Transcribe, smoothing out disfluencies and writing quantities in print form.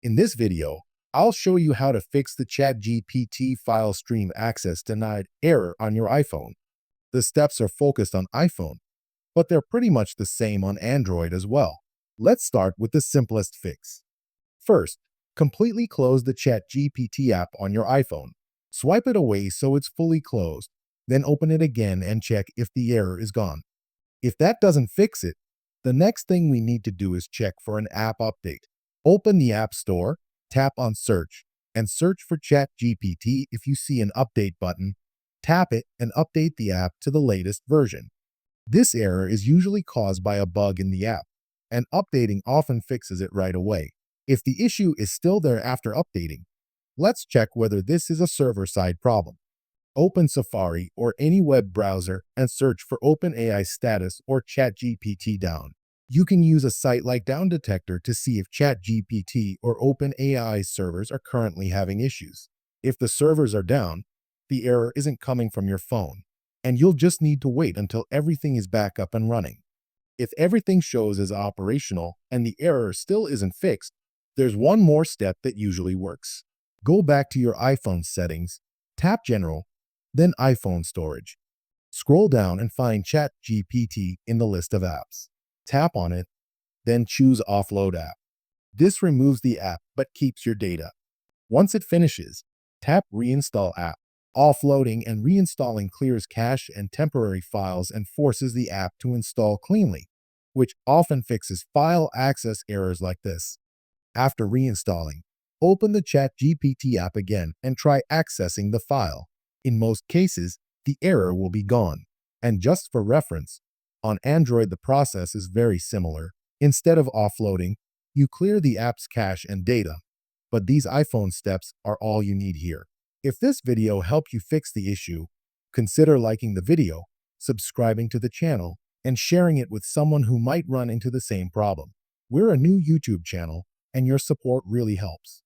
In this video, I'll show you how to fix the ChatGPT file stream access denied error on your iPhone. The steps are focused on iPhone, but they're pretty much the same on Android as well. Let's start with the simplest fix. First, completely close the ChatGPT app on your iPhone. Swipe it away so it's fully closed, then open it again and check if the error is gone. If that doesn't fix it, the next thing we need to do is check for an app update. Open the App Store, tap on Search, and search for ChatGPT. If you see an update button, tap it and update the app to the latest version. This error is usually caused by a bug in the app, and updating often fixes it right away. If the issue is still there after updating, let's check whether this is a server-side problem. Open Safari or any web browser and search for OpenAI status or ChatGPT down. You can use a site like Down Detector to see if ChatGPT or OpenAI servers are currently having issues. If the servers are down, the error isn't coming from your phone, and you'll just need to wait until everything is back up and running. If everything shows as operational and the error still isn't fixed, there's one more step that usually works. Go back to your iPhone settings, tap General, then iPhone Storage. Scroll down and find ChatGPT in the list of apps. Tap on it, then choose Offload App. This removes the app but keeps your data. Once it finishes, tap Reinstall App. Offloading and reinstalling clears cache and temporary files and forces the app to install cleanly, which often fixes file access errors like this. After reinstalling, open the ChatGPT app again and try accessing the file. In most cases, the error will be gone. And just for reference, on Android the process is very similar. Instead of offloading, you clear the app's cache and data. But these iPhone steps are all you need here. If this video helped you fix the issue, consider liking the video, subscribing to the channel, and sharing it with someone who might run into the same problem. We're a new YouTube channel, and your support really helps.